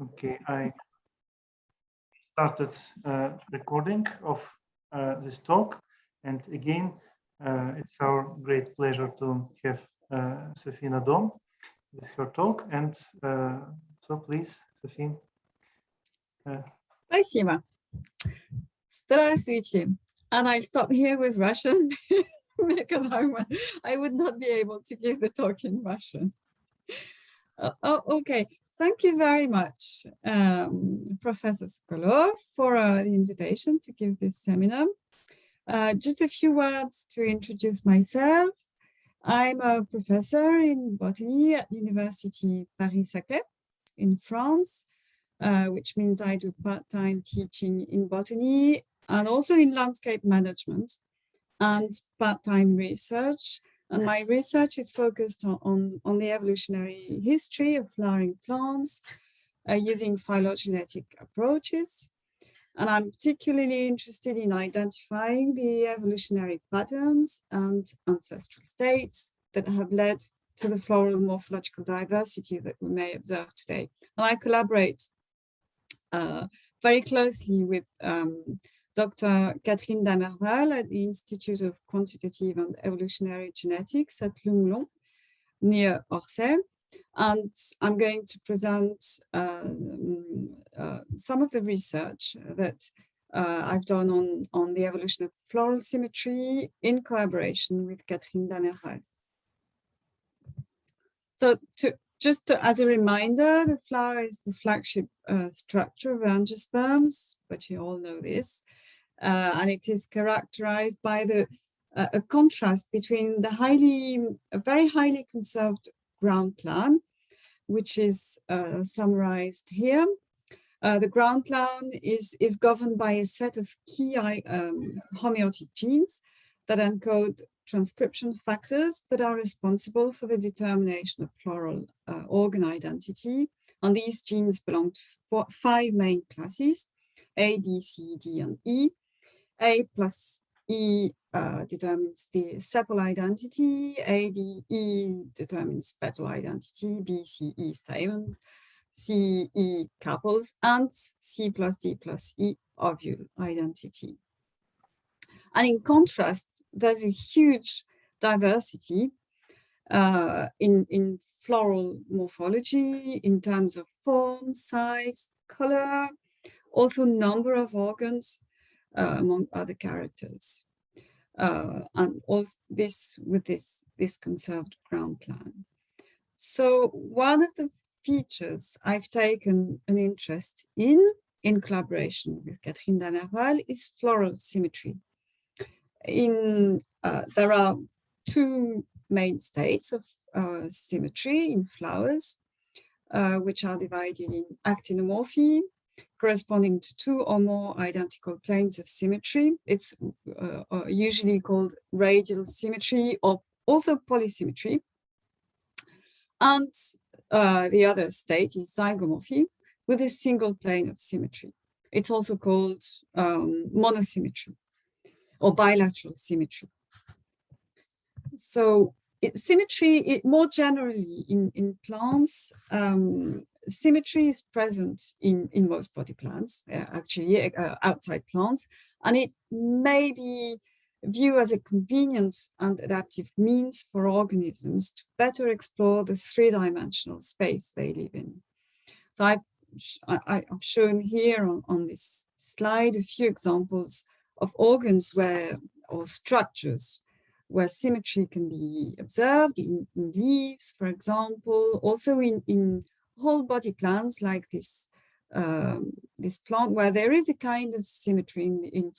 Okay, I started recording of this talk, and again, it's our great pleasure to have Sophie Nadot with her talk. And so, please, Sophie. Спасибо. Здравствуйте. And I stop here with Russian because I would not be able to give the talk in Russian. Okay. Thank you very much, Professor Sokolov, for the invitation to give this seminar. Just a few words to introduce myself. I'm a professor in botany at Universite Paris-Saclay in France, which means I do part-time teaching in botany and also in landscape management and part-time research. And my research is focused on the evolutionary history of flowering plants using phylogenetic approaches. And I'm particularly interested in identifying the evolutionary patterns and ancestral states that have led to the floral morphological diversity that we may observe today. And I collaborate very closely with Dr. Catherine Damerval at the Institute of Quantitative and Evolutionary Genetics at Le Moulin, near Orsay. And I'm going to present some of the research that I've done on the evolution of floral symmetry in collaboration with Catherine Damerval. So as a reminder, the flower is the flagship structure of angiosperms, but you all know this. And it is characterized by a contrast between a very highly conserved ground plan, which is summarized here. The ground plan is governed by a set of key homeotic genes that encode transcription factors that are responsible for the determination of floral organ identity. And these genes belong to 5 main classes: A, B, C, D, and E. A plus E determines the sepal identity, A, B, E determines petal identity, B, C, E stamen, C, E carpels, and C plus D plus E ovule identity. And in contrast, there's a huge diversity in floral morphology in terms of form, size, color, also number of organs, among other characters, and all this with this conserved ground plan. So one of the features I've taken an interest in collaboration with Catherine Damerval, is floral symmetry. There are 2 main states of symmetry in flowers, which are divided in actinomorphy, corresponding to 2 or more identical planes of symmetry. It's usually called radial symmetry or also polysymmetry. And the other state is zygomorphy with a single plane of symmetry. It's also called monosymmetry or bilateral symmetry. So symmetry, more generally in plants, symmetry is present in most body plants, actually outside plants, and it may be viewed as a convenient and adaptive means for organisms to better explore the 3-dimensional space they live in. So I've shown here on this slide a few examples of organs or structures where symmetry can be observed in leaves, for example, also in whole body plants like this plant, where there is a kind of symmetry in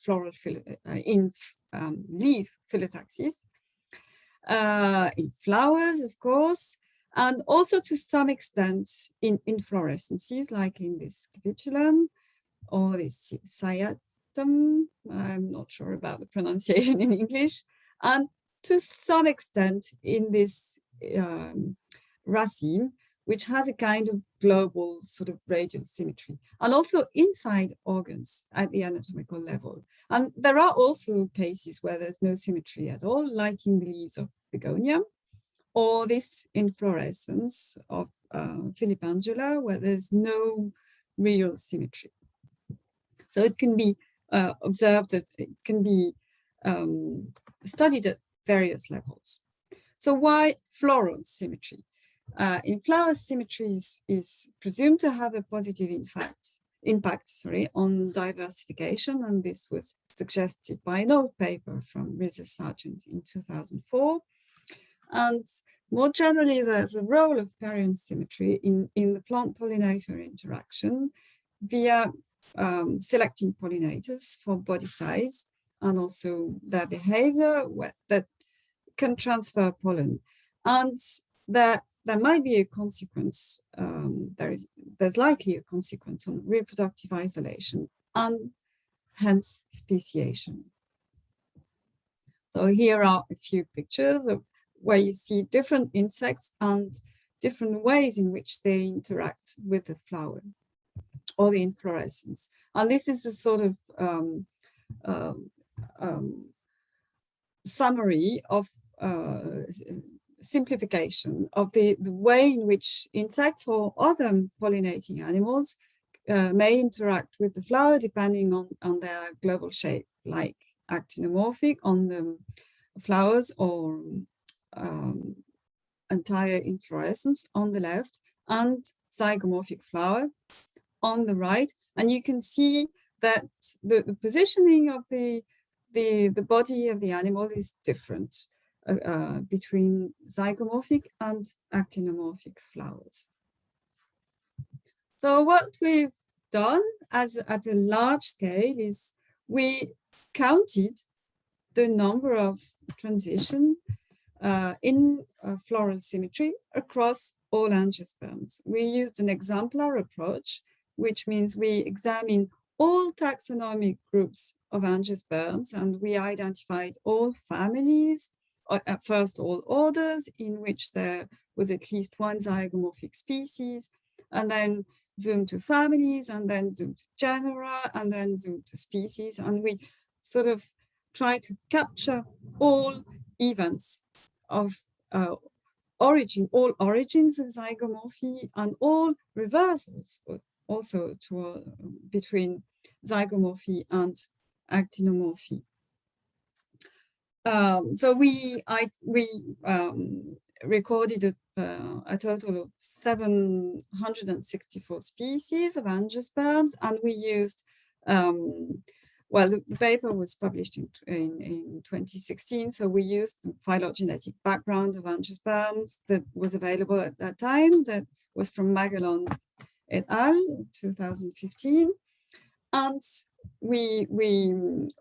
leaf phyllotaxis, in flowers, of course, and also to some extent in inflorescences, like in this capitulum or this cyatum. I'm not sure about the pronunciation in English, and to some extent in this raceme, which has a kind of global sort of radial symmetry, and also inside organs at the anatomical level. And there are also cases where there's no symmetry at all, like in the leaves of begonia, or this inflorescence of Philippangela, where there's no real symmetry. So it can be observed, that it can be studied at various levels. So why floral symmetry? In flowers, symmetry is presumed to have a positive impact on diversification, and this was suggested by an old paper from Risa Sargent in 2004. And more generally, there's a role of perianth symmetry in the plant-pollinator interaction via selecting pollinators for body size and also their behavior that can transfer pollen. And there might be a consequence, there's likely a consequence on reproductive isolation and hence speciation. So here are a few pictures of where you see different insects and different ways in which they interact with the flower or the inflorescence. And this is a sort of summary of simplification of the way in which insects or other pollinating animals may interact with the flower depending on their global shape, like actinomorphic on the flowers or entire inflorescence on the left, and zygomorphic flower on the right. And you can see that the positioning of the body of the animal is different between zygomorphic and actinomorphic flowers. So what we've done at a large scale is we counted the number of transitions in floral symmetry across all angiosperms. We used an exemplar approach, which means we examine all taxonomic groups of angiosperms, and we identified all families, at first all orders in which there was at least one zygomorphic species, and then zoomed to families, and then zoomed to genera, and then zoomed to species. And we sort of try to capture all events of origin, all origins of zygomorphy, and all reversals also between zygomorphy and actinomorphy. So we recorded a total of 764 species of angiosperms, and we used, well, the paper was published in 2016, so we used the phylogenetic background of angiosperms that was available at that time, that was from Magellan et al. 2015. And we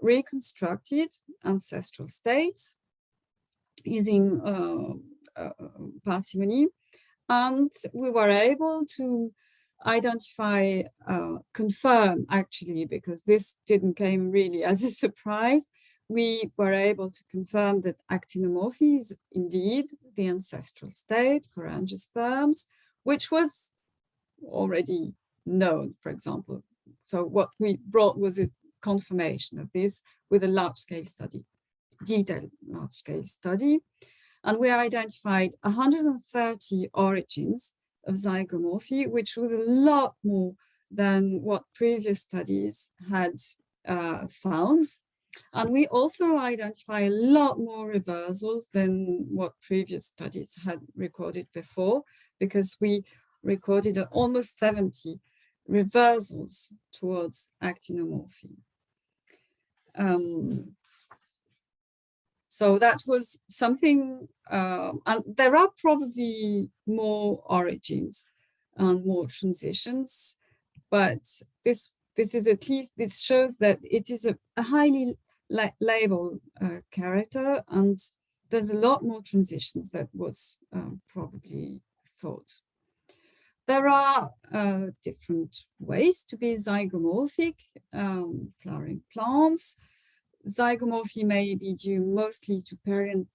reconstructed ancestral states using parsimony, and we were able to identify, confirm actually, because this didn't come really as a surprise, we were able to confirm that actinomorphy is indeed the ancestral state for angiosperms, which was already known, for example. So what we brought was a confirmation of this with a large-scale study, detailed large-scale study. And we identified 130 origins of zygomorphy, which was a lot more than what previous studies had found. And we also identify a lot more reversals than what previous studies had recorded before, because we recorded almost 70 reversals towards actinomorphy. So that was something, and there are probably more origins and more transitions, but this is at least, this shows that it is a highly labeled character, and there's a lot more transitions than was probably thought. There are different ways to be zygomorphic, flowering plants. Zygomorphy may be due mostly to parent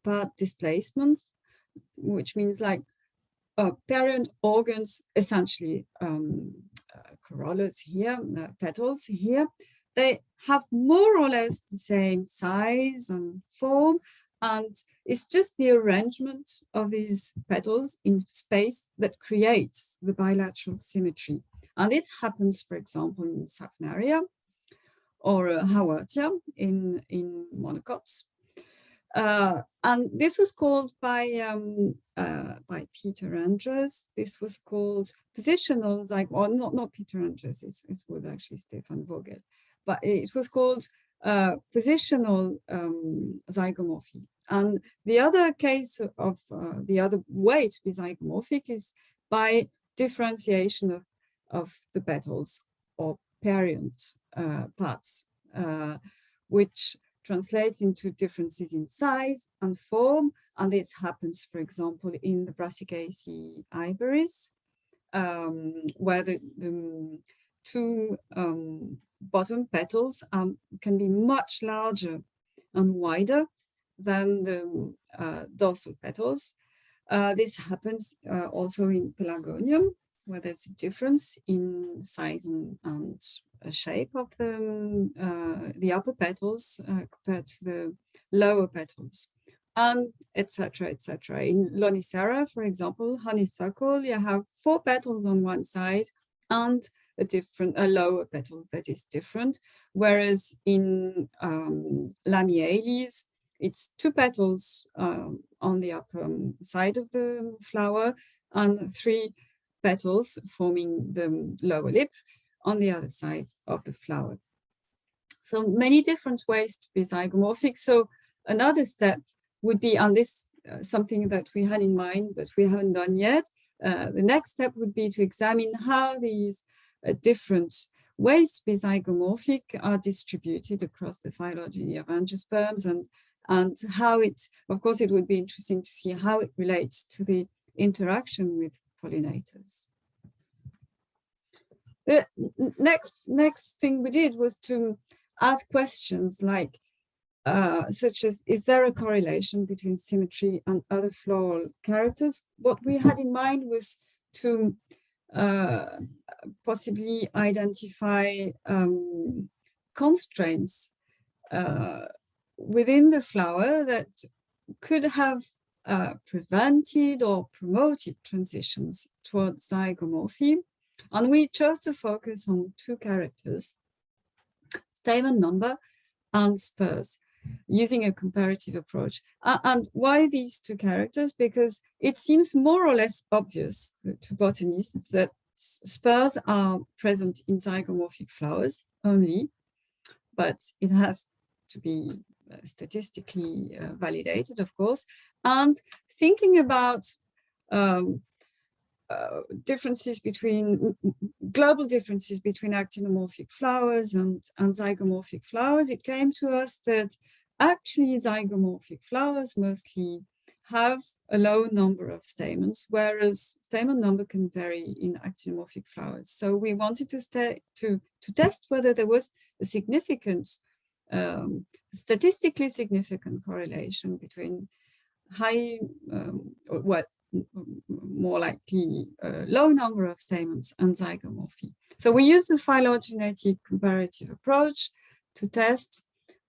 part displacement, which means like parent organs, essentially corollas here, petals here, they have more or less the same size and form, and it's just the arrangement of these petals in space that creates the bilateral symmetry. And this happens, for example, in Saphnaria or Howardia in monocots. And this was called by Peter Andres. This was called positional or not Peter Andres. It was actually Stefan Vogel, but it was called positional zygomorphy. And the other case of the other way to be zygomorphic is by differentiation of the petals or parent parts, which translates into differences in size and form. And this happens, for example, in the Brassicaceae ivories, where the two bottom petals can be much larger and wider than the dorsal petals. This happens also in Pelargonium, where there's a difference in size and shape of the upper petals compared to the lower petals, and etc. etc. In Lonicera, for example, honeysuckle, you have 4 petals on one side and a lower petal that is different, whereas in Lamiales, it's 2 petals on the upper side of the flower and 3 petals forming the lower lip on the other side of the flower. So many different ways to be zygomorphic. So another step would be, on this something that we had in mind, but we haven't done yet. The next step would be to examine how these different ways to be zygomorphic are distributed across the phylogeny of angiosperms, and how it, of course, it would be interesting to see how it relates to the interaction with pollinators. The next thing we did was to ask questions like, such as, is there a correlation between symmetry and other floral characters? What we had in mind was to possibly identify constraints within the flower that could have prevented or promoted transitions towards zygomorphy. And we chose to focus on 2 characters, stamen number and spurs, using a comparative approach. And why these 2 characters? Because it seems more or less obvious to botanists that spurs are present in zygomorphic flowers only, but it has to be statistically validated, of course. And thinking about global differences between actinomorphic flowers and zygomorphic flowers, it came to us that actually zygomorphic flowers mostly have a low number of stamens, whereas stamen number can vary in actinomorphic flowers. So we wanted to test whether there was a significant, statistically significant correlation between more likely low number of stamens and zygomorphy. So we used the phylogenetic comparative approach to test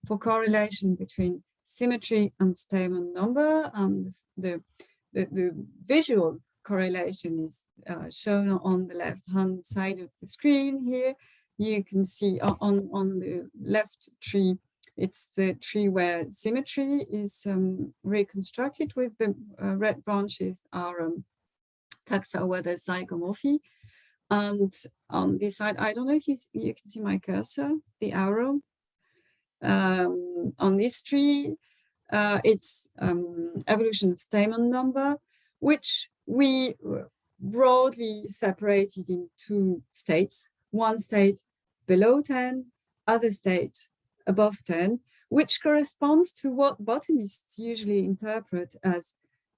for correlation between symmetry and stamen number, and the visual correlation is shown on the left-hand side of the screen here. You can see on the left tree, it's the tree where symmetry is reconstructed with the red branches are taxa where there's zygomorphy. And on this side, I don't know if you can see my cursor, the arrow. On this tree, it's evolution of stamen number, which we broadly separated in 2 states. One state below 10, other state above 10, which corresponds to what botanists usually interpret as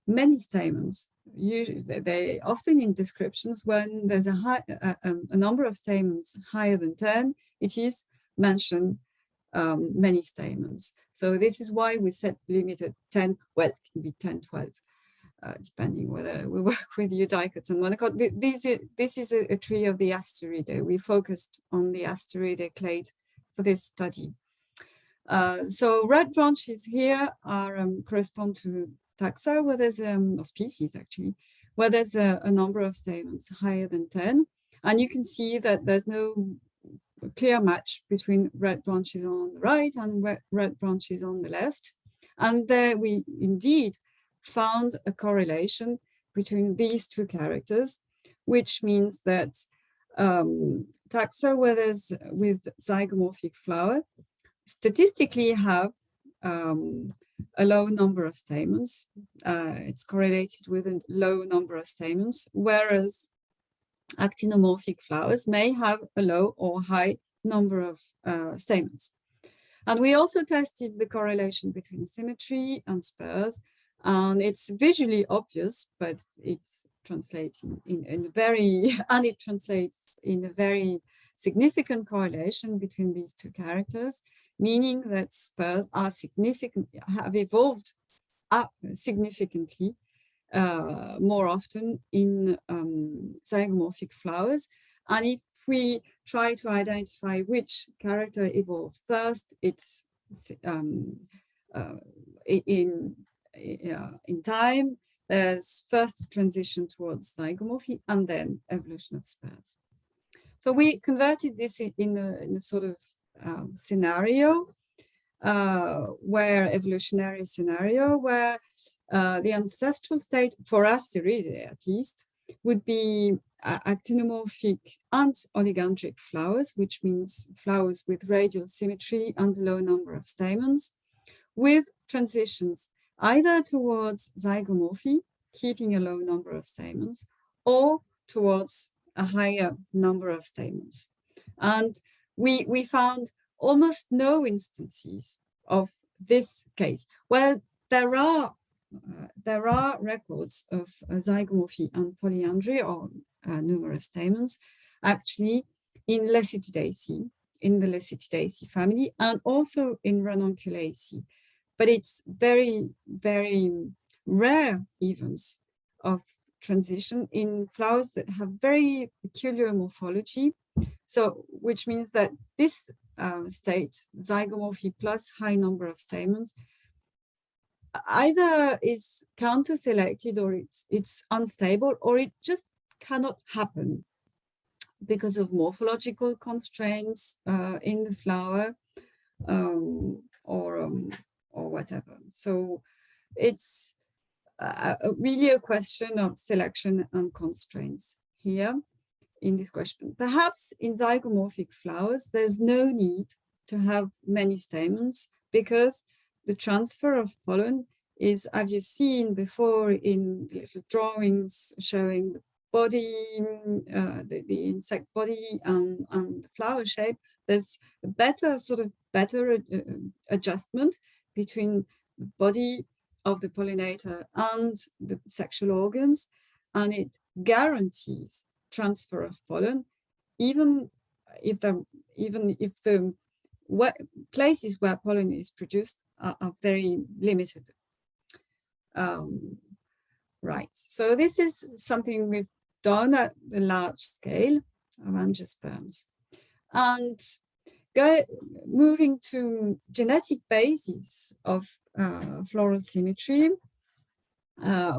many stamens. Usually, they often in descriptions, when there's a number of stamens higher than 10, it is mentioned many stamens. So this is why we set the limit at 10. Well, it can be 10, 12, depending whether we work with eudicots and monocots. This is a tree of the Asteridae. We focused on the Asteridae clade for this study. So red branches here are correspond to taxa, where there's or species actually, where there's a number of stamens higher than 10, And you can see that there's no clear match between red branches on the right and red branches on the left. And there we indeed found a correlation between these two characters, which means that taxa with zygomorphic flower statistically have a low number of stamens. It's correlated with a low number of stamens, whereas actinomorphic flowers may have a low or high number of stamens. And we also tested the correlation between symmetry and spurs, and it's visually obvious, but it's translating in a very, and it translates in a very significant correlation between these two characters, meaning that spurs are have evolved significantly more often in zygomorphic flowers. And if we try to identify which character evolved first, it's in time, there's first transition towards zygomorphy and then evolution of spurs. So we converted this in a sort of scenario, evolutionary scenario, where the ancestral state, for Asteridae at least, would be actinomorphic and oligandric flowers, which means flowers with radial symmetry and a low number of stamens, with transitions either towards zygomorphy, keeping a low number of stamens, or towards a higher number of stamens. And we found almost no instances of this case. Well, there are records of zygomorphy and polyandry, or numerous stamens, actually in Lecythidaceae, in the Lecythidaceae family, and also in Ranunculaceae. But it's very, very rare events of transition in flowers that have very peculiar morphology. So, which means that this state, zygomorphy plus high number of stamens, either is counter-selected, or it's unstable, or it just cannot happen because of morphological constraints in the flower, or whatever. So it's really a question of selection and constraints here in this question. Perhaps in zygomorphic flowers, there's no need to have many stamens, because the transfer of pollen is, as you've seen before in the little drawings showing the body, the insect body and the flower shape, there's a better adjustment between the body of the pollinator and the sexual organs, and it guarantees transfer of pollen, even if the places where pollen is produced are very limited. Right, so this is something we've done at the large scale of angiosperms. And moving to genetic basis of floral symmetry,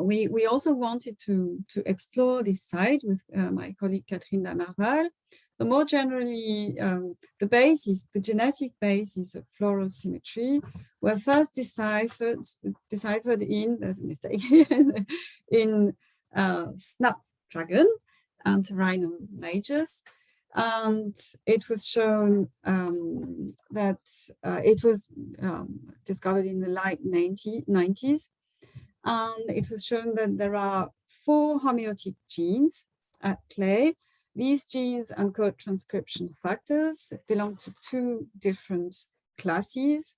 we also wanted to explore this side with my colleague Catherine Damarval. So more generally, the genetic basis of floral symmetry were first deciphered in, there's a mistake, in snapdragon and Rhinum majus. And it was shown that it was discovered in the late 90s. And it was shown that there are 4 homeotic genes at play. These genes encode transcription factors that belong to 2 different classes,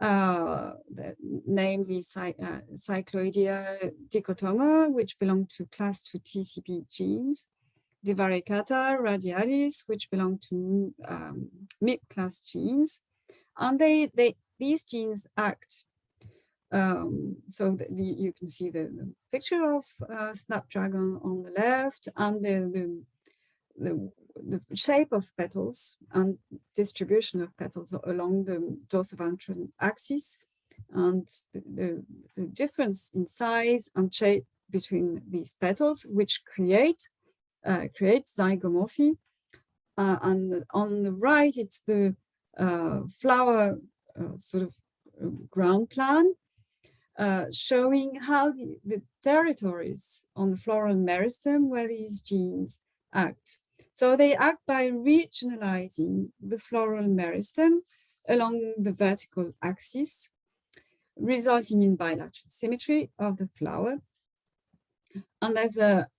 namely Cycloidea dichotoma, which belong to class 2 TCP genes, Divaricata radialis, which belong to MIP class genes, and these genes act. So you can see the picture of snapdragon on the left, and the shape of petals and distribution of petals along the dorsoventral axis, and the difference in size and shape between these petals, which create creates zygomorphy. And on the right, it's the flower sort of ground plan, showing how the territories on the floral meristem where these genes act. So they act by regionalizing the floral meristem along the vertical axis, resulting in bilateral symmetry of the flower. And there's a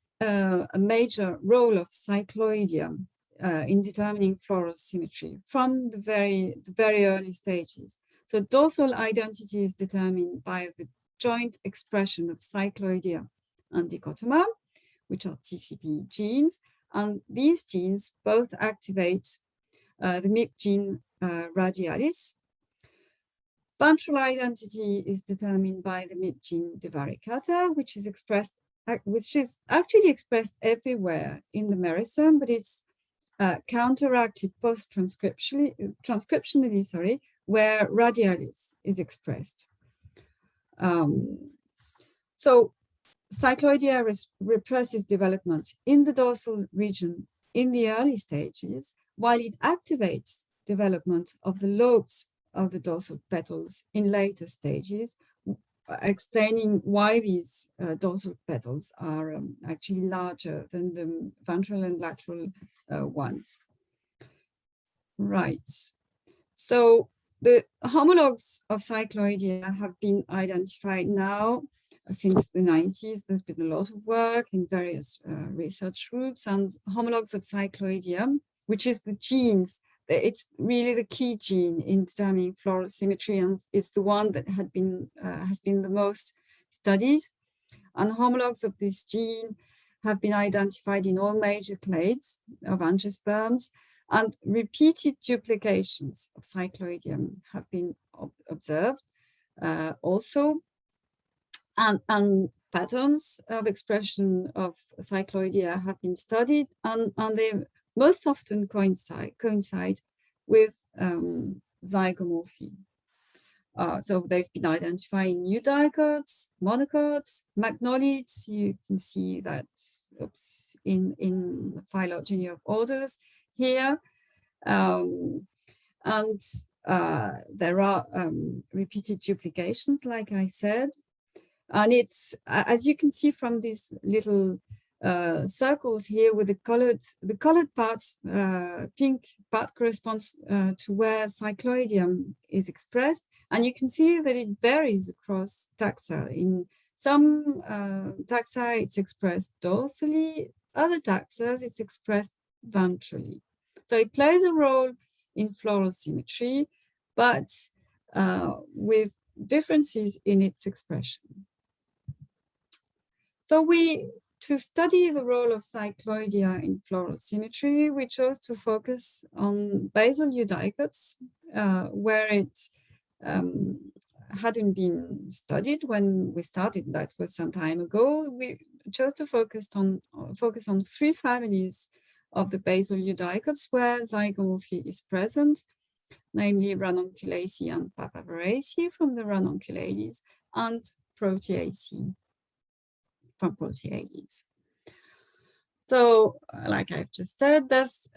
major role of cycloidea in determining floral symmetry from the very early stages. So dorsal identity is determined by the joint expression of cycloidea and dichotoma, which are TCP genes. And these genes both activate the MYC gene radialis. Ventral identity is determined by the MYC gene divaricata, which is actually expressed everywhere in the meristem, but it's counteracted transcriptionally, where radialis is expressed. So cycloidea represses development in the dorsal region in the early stages, while it activates development of the lobes of the dorsal petals in later stages, explaining why these dorsal petals are actually larger than the ventral and lateral ones. Right. So the homologues of Cycloidea have been identified now since the 90s. There's been a lot of work in various research groups, and homologues of Cycloidea, which is the genes, it's really the key gene in determining floral symmetry, and it's the one that has been the most studied. And homologues of this gene have been identified in all major clades of angiosperms, and repeated duplications of Cycloidea have been observed also. And patterns of expression of Cycloidea have been studied, and they most often coincide with zygomorphy. So they've been identifying eudicots, monocots, magnolids. You can see that in the phylogeny of orders here. And there are repeated duplications, like I said. And it's, as you can see from these little circles here with the colored parts, pink part corresponds to where Cycloidea is expressed. And you can see that it varies across taxa. In some taxa, it's expressed dorsally, other taxa, it's expressed ventrally. So it plays a role in floral symmetry, but with differences in its expression. So to study the role of Cycloidea in floral symmetry, we chose to focus on basal eudicots, where it hadn't been studied when we started. That was some time ago. We chose to focus on 3 families of the basal eudicots where zygomorphy is present, namely Ranunculaceae and Papaveraceae from the Ranunculales, and Proteaceae from Proteales. So, like I've just said, there's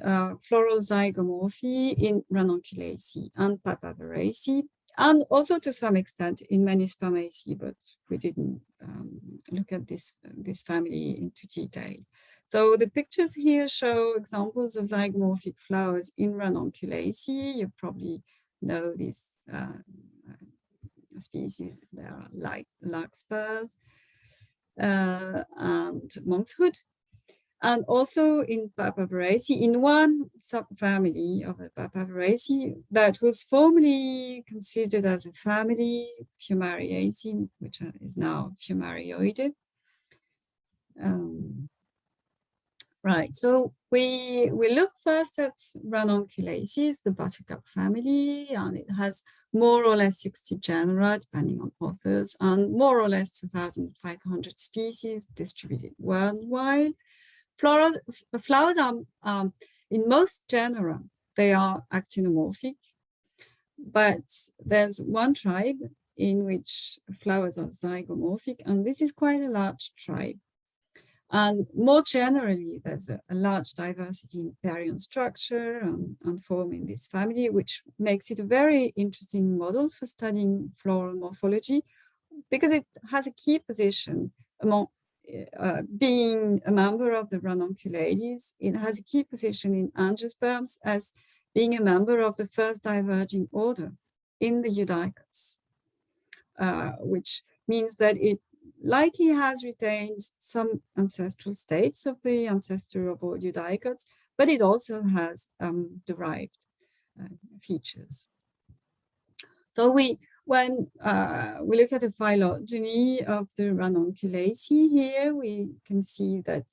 floral zygomorphy in Ranunculaceae and Papaveraceae, and also to some extent in many Spermaceae, but we didn't look at this family into detail. So the pictures here show examples of zygomorphic flowers in Ranunculaceae. You probably know these species. They are like larkspurs and monkshood. And also in Papaveraceae, in one subfamily of the Papaveraceae that was formerly considered as a family, Fumariaceae, which is now Fumarioidae. Right, so we look first at Ranunculaceae, the buttercup family, and it has more or less 60 genera, depending on authors, and more or less 2,500 species distributed worldwide. Flowers are, in most genera, they are actinomorphic, but there's one tribe in which flowers are zygomorphic, and this is quite a large tribe. And more generally, there's a large diversity in perion structure and form in this family, which makes it a very interesting model for studying floral morphology, because it has a key position among being a member of the Ranunculales. It has a key position in angiosperms as being a member of the first diverging order in the eudicats, which means that it likely has retained some ancestral states of the ancestor of all eudicats, but it also has derived features. So when we look at the phylogeny of the Ranunculaceae here, we can see that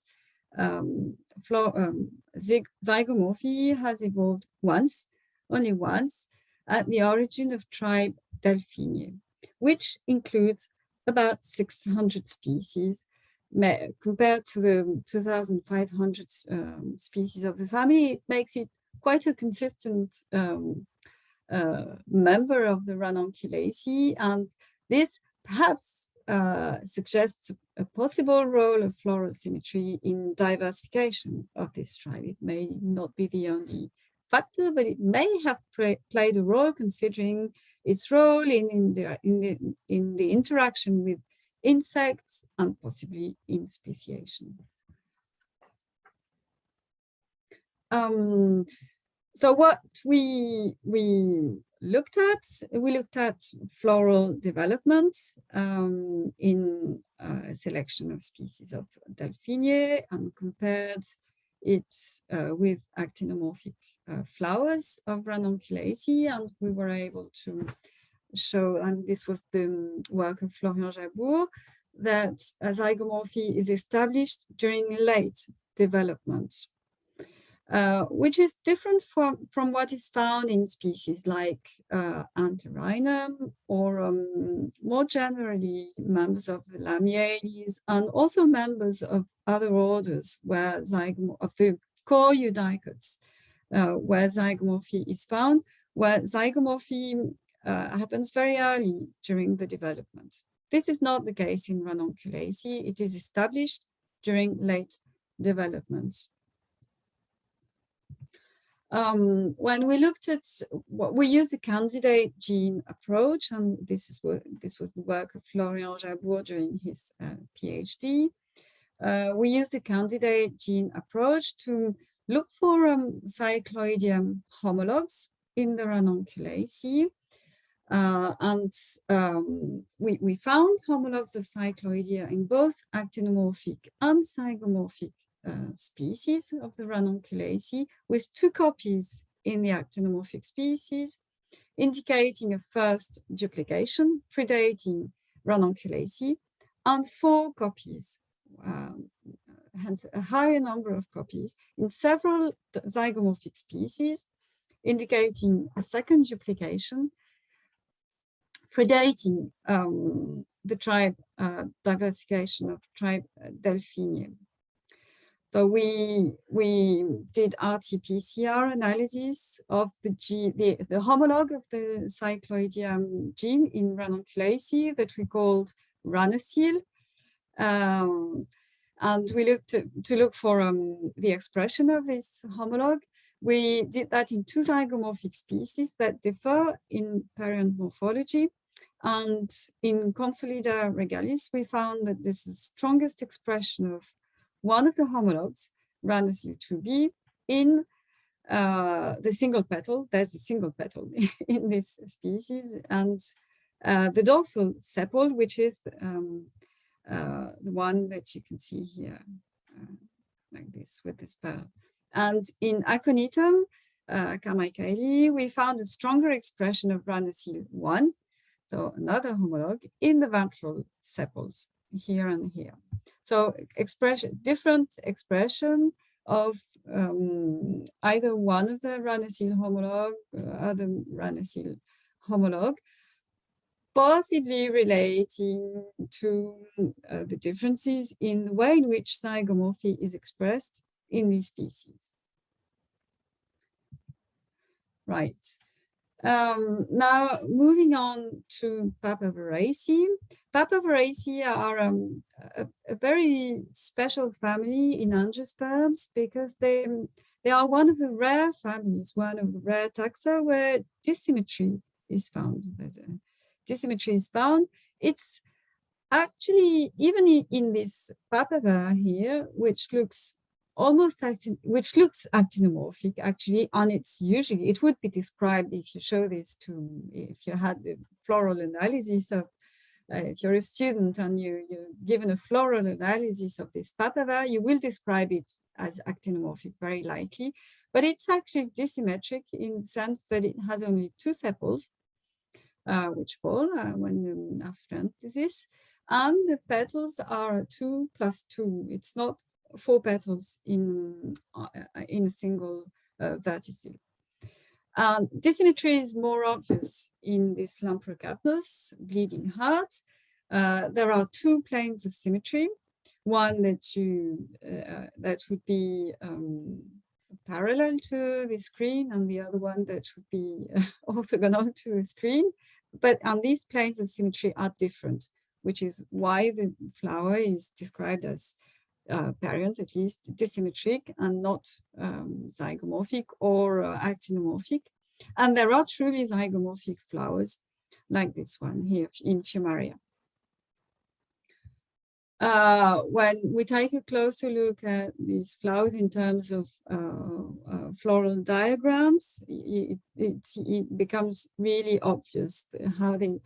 Zygomorphy has evolved once, only once, at the origin of tribe Delphiniae, which includes about 600 species. Compared to the 2,500 species of the family, it makes it quite a consistent member of the Ranunculaceae, and this perhaps suggests a possible role of floral symmetry in diversification of this tribe. It may not be the only factor, but it may have played a role, considering its role in the interaction with insects and possibly in speciation. So what we looked at floral development in a selection of species of Delphiniae and compared it with actinomorphic flowers of Ranunculaceae, and we were able to show, and this was the work of Florian Jabour, that zygomorphy is established during late development, which is different from what is found in species like Anterinum or more generally members of the Lamiales, and also members of other orders where of the core eudicats, where zygomorphy is found, where zygomorphy happens very early during the development. This is not the case in Ranunculaceae. It is established during late development. When we looked at what we used the candidate gene approach, and this was the work of Florian Jabour during his PhD. We used the candidate gene approach to look for Cycloidea homologues in the Ranunculaceae. And we found homologues of Cycloidea in both actinomorphic and zygomorphic species of the Ranunculaceae, with 2 copies in the actinomorphic species, indicating a first duplication predating Ranunculaceae, and 4 copies, hence a higher number of copies, in several zygomorphic species, indicating a second duplication predating the tribe diversification of tribe Delphiniae. So we did RT-PCR analysis of the homologue of the Cycloidea gene in Ranunculaceae that we called Ranacil. And we looked to look for the expression of this homologue. We did that in 2 zygomorphic species that differ in perion morphology. And in Consolida regalis, we found that this is the strongest expression of one of the homologues, Ranacil 2b, in the single petal. There's a single petal in this species, and the dorsal sepal, which is the one that you can see here, like this with this pearl. And in Aconitum carmichaeli, we found a stronger expression of Ranacil 1, so another homologue, in the ventral sepals here and here. So different expression of either one of the Ranacil homologue, other Ranacil homologue, possibly relating to the differences in the way in which zygomorphy is expressed in these species. Right. Now, moving on to Papaveraceae. Papaveraceae are a very special family in angiosperms because they are one of the rare families, one of the rare taxa where dissymmetry is found. Dissymmetry is found. It's actually, even in this papaver here, which looks actinomorphic actually, and it's usually, it would be described if you show this to, if you had the floral analysis of, if you're a student and you're given a floral analysis of this papaver, you will describe it as actinomorphic very likely, but it's actually dissymmetric in the sense that it has only 2 sepals, which fall when aphranthisis, and the petals are 2 + 2. It's not 4 petals in a single verticille. Dissymmetry is more obvious in this Lamprocapnus, bleeding heart. There are 2 planes of symmetry, one that would be parallel to the screen, and the other one that would be orthogonal to the screen. But these planes of symmetry are different, which is why the flower is described as parent, at least dissymmetric, and not zygomorphic or actinomorphic. And there are truly zygomorphic flowers like this one here in Fumaria. When we take a closer look at these flowers in terms of floral diagrams, it becomes really obvious how they,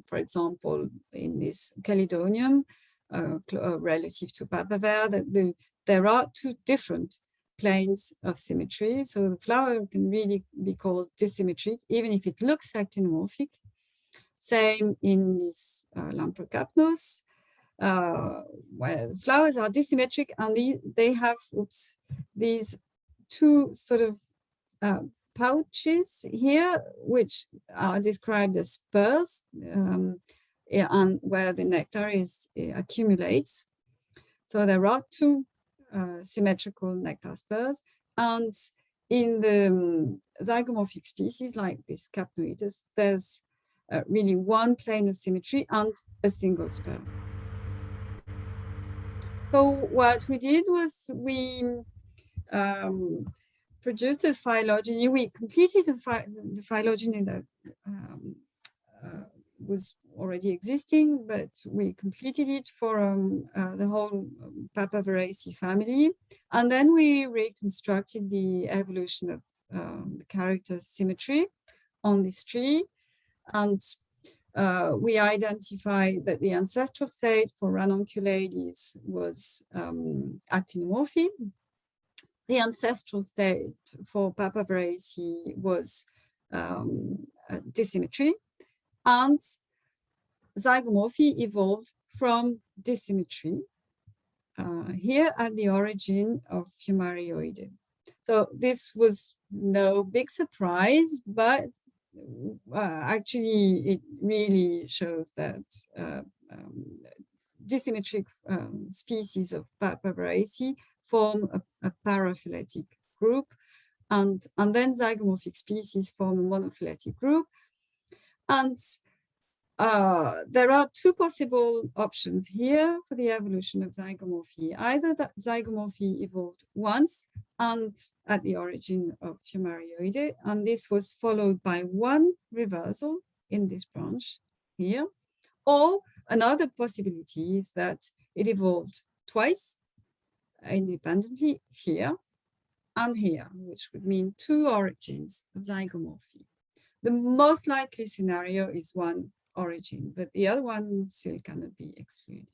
for example, in this Chelidonium, relative to papaver, that there are 2 different planes of symmetry. So the flower can really be called dissymmetric, even if it looks actinomorphic. Same in this Lamprocapnus, where the flowers are dissymmetric, and they have these 2 sort of pouches here, which are described as spurs, and where the nectar accumulates. So there are 2 symmetrical nectar spurs, and in the zygomorphic species like this Capnoides, there's really 1 plane of symmetry and a single spur. So what we did was we produced a phylogeny. We completed the phylogeny that was already existing, but we completed it for the whole Papaveraceae family. And then we reconstructed the evolution of the character symmetry on this tree. And we identified that the ancestral state for Ranunculales was actinomorphy. The ancestral state for Papaveraceae was dissymmetry, and zygomorphy evolved from dissymmetry here at the origin of Fumarioideae. So this was no big surprise, but actually it really shows that dissymmetric species of Papaveraceae form a paraphyletic group, and then zygomorphic species form a monophyletic group. And there are 2 possible options here for the evolution of zygomorphy. Either that zygomorphy evolved once and at the origin of Fumarioideae, and this was followed by 1 reversal in this branch here, or another possibility is that it evolved twice independently here and here, which would mean 2 origins of zygomorphy. The most likely scenario is 1 origin, but the other one still cannot be excluded.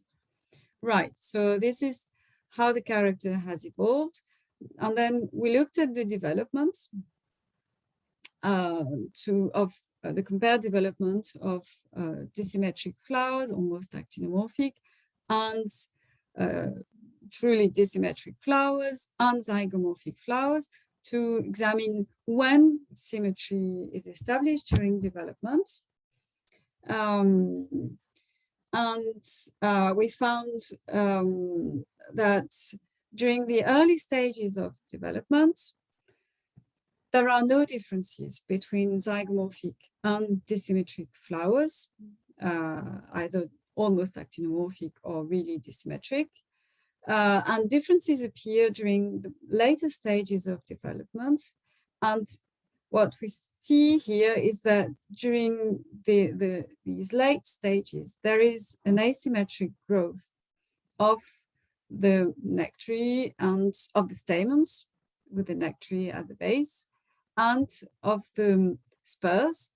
Right, so this is how the character has evolved. And then we looked at the development the compared development of dissymmetric flowers, almost actinomorphic, and truly dissymmetric flowers and zygomorphic flowers to examine when symmetry is established during development. We found that during the early stages of development, there are no differences between zygomorphic and disymmetric flowers, either almost actinomorphic or really dissymmetric. And differences appear during the later stages of development. And what we see here is that during these late stages, there is an asymmetric growth of the nectary and of the stamens, with the nectary at the base, and of the spurs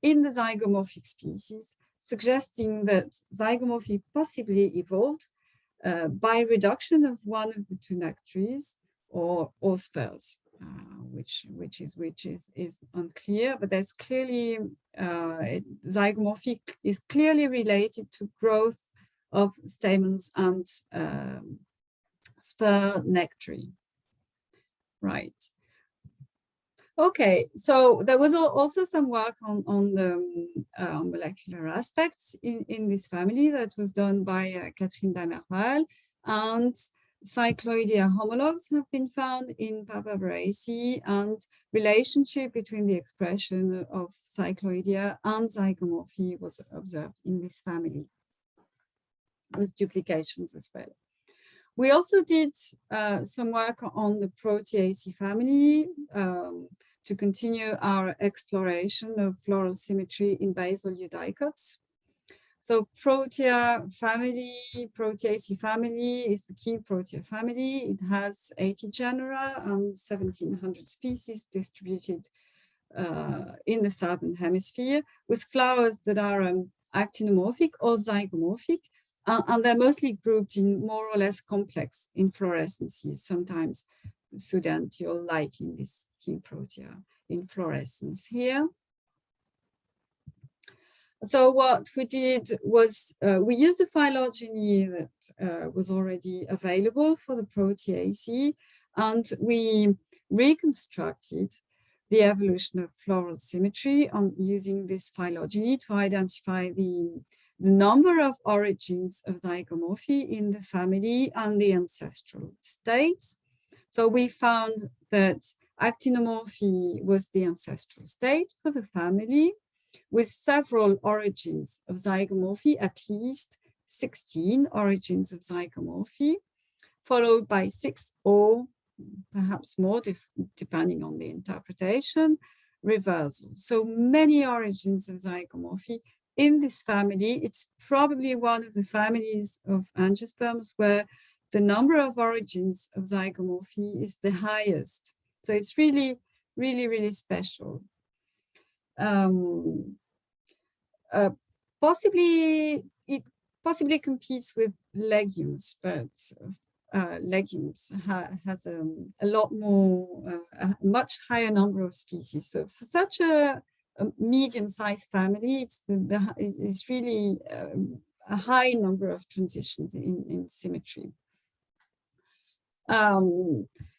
in the zygomorphic species, suggesting that zygomorphy possibly evolved by reduction of one of the two nectaries or spurs, which is unclear, but there's clearly zygomorphic is clearly related to growth of stamens and spur nectary. Right. Okay, so there was also some work on the molecular aspects in this family that was done by Catherine Damerval, and Cycloidea homologues have been found in Papaver, and relationship between the expression of Cycloidea and zygomorphy was observed in this family, with duplications as well. We also did some work on the Proteaceae family to continue our exploration of floral symmetry in basal eudicots. So Proteaceae family is the key Protea family. It has 80 genera and 1,700 species distributed in the southern hemisphere, with flowers that are actinomorphic or zygomorphic. And they're mostly grouped in more or less complex inflorescences, sometimes pseudanthial, like in this king protea inflorescence here. So what we did was we used the phylogeny that was already available for the Proteaceae, and we reconstructed the evolution of floral symmetry on using this phylogeny to identify the number of origins of zygomorphy in the family and the ancestral states. So we found that actinomorphy was the ancestral state for the family, with several origins of zygomorphy, at least 16 origins of zygomorphy, followed by 6 or perhaps more, depending on the interpretation, reversals. So many origins of zygomorphy in this family. It's probably one of the families of angiosperms where the number of origins of zygomorphy is the highest. So it's really, really, really special. It possibly competes with legumes, but legumes has a lot more, a much higher number of species. So for such a medium-sized family, it's really a high number of transitions in symmetry.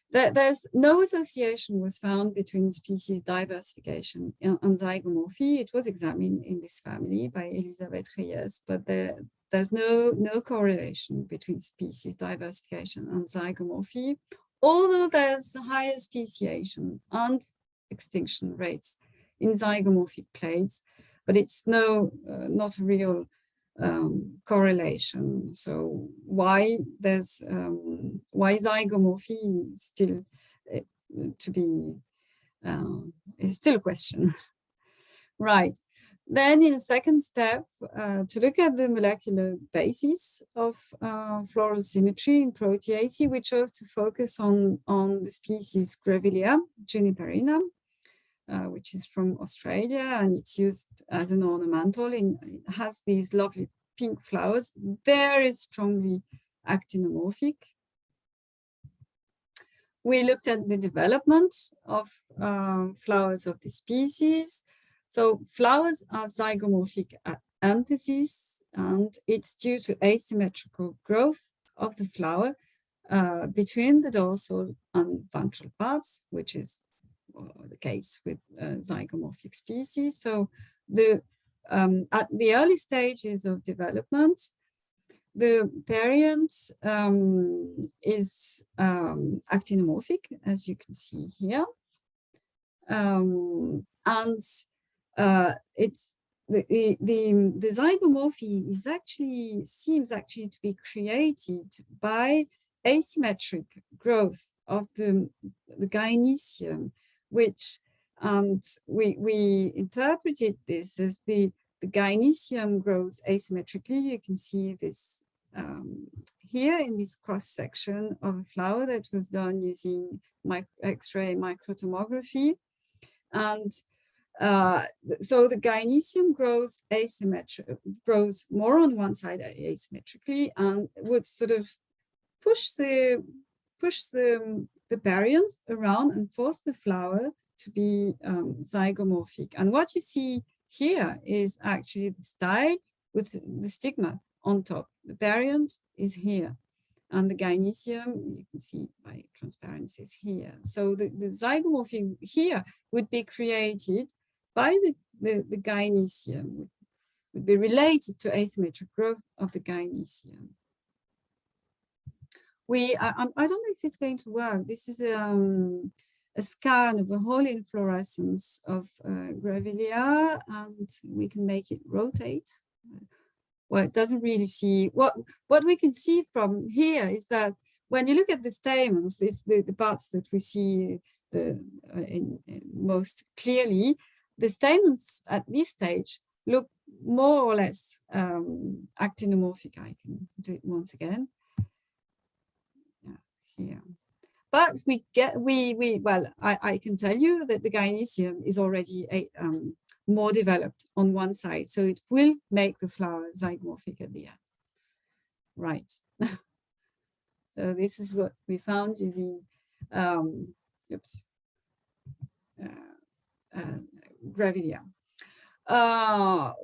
There's no association was found between species diversification and zygomorphy. It was examined in this family by Elisabeth Reyes, but there's no correlation between species diversification and zygomorphy, although there's higher speciation and extinction rates in zygomorphic clades, but it's not a real correlation. So why zygomorphy is still to be is still a question. Right. Then in the second step, to look at the molecular basis of floral symmetry in Proteaceae, we chose to focus on the species Grevillea juniperina, which is from Australia, and it's used as an ornamental. It has these lovely pink flowers, very strongly actinomorphic. We looked at the development of flowers of the species. So flowers are zygomorphic at anthesis, and it's due to asymmetrical growth of the flower between the dorsal and ventral parts, which is the case with zygomorphic species. So at the early stages of development, the parent is actinomorphic, as you can see here. It's the zygomorphy is seems actually to be created by asymmetric growth of the gynoecium, which we interpreted this as the gynoecium grows asymmetrically. You can see this here in this cross section of a flower that was done using X-ray microtomography. And so the gynoecium grows grows more on one side asymmetrically, and would sort of push the baryons around and force the flower to be zygomorphic. And what you see here is actually the style with the stigma on top. The baryons is here, and the gynoecium, you can see by transparency, is here. So the zygomorphy here would be created by the gynoecium, would be related to asymmetric growth of the gynoecium. I don't know if it's going to work. This is a scan of a whole inflorescence of Grevillea, and we can make it rotate. Well, it doesn't really see what we can see from here is that when you look at the stamens, the parts that we see in most clearly, the stamens at this stage look more or less actinomorphic. I can do it once again. Yeah, here. But I can tell you that the gynoecium is already more developed on one side, so it will make the flower zygomorphic at the end. Right. So this is what we found using Grevillea.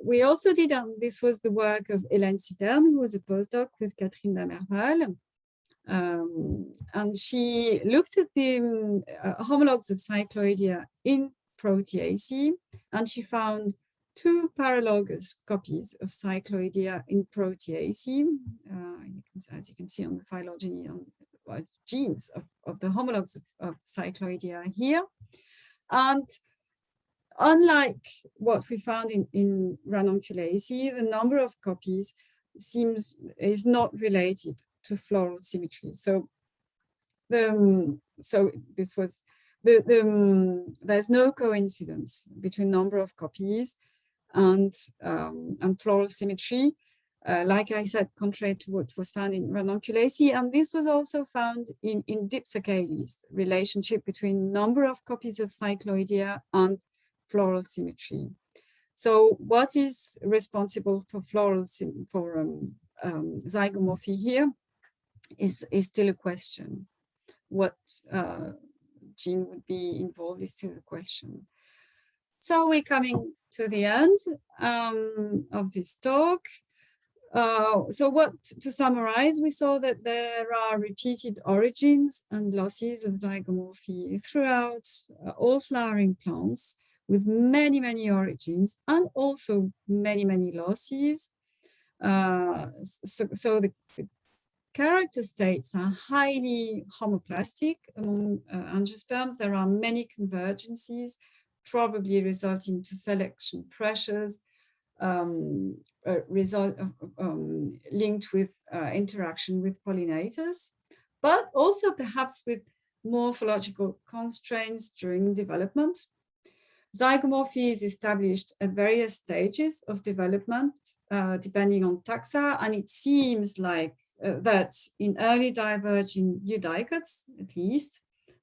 We also did, this was the work of Hélène Citerne, who was a postdoc with Catherine Damerval. And she looked at the homologues of Cycloidea in Proteaceae, and she found 2 paralogous copies of Cycloidea in Proteaceae. As you can see on the phylogeny of genes of the homologues of Cycloidea here. And unlike what we found in Ranunculaceae, the number of copies is not related to floral symmetry. So this was there's no coincidence between number of copies and floral symmetry. Like I said, contrary to what was found in Ranunculaceae, and this was also found in Dipsacales, relationship between number of copies of Cycloidea and floral symmetry. So what is responsible for zygomorphy here is still a question. What gene would be involved is still a question. So we're coming to the end of this talk. To summarize, we saw that there are repeated origins and losses of zygomorphy throughout all flowering plants, with many, many origins and also many, many losses. So the character states are highly homoplastic among angiosperms. There are many convergences, probably resulting to selection pressures, linked with interaction with pollinators, but also perhaps with morphological constraints during development. Zygomorphy is established at various stages of development, depending on taxa, and it seems like that in early diverging eudicots, at least,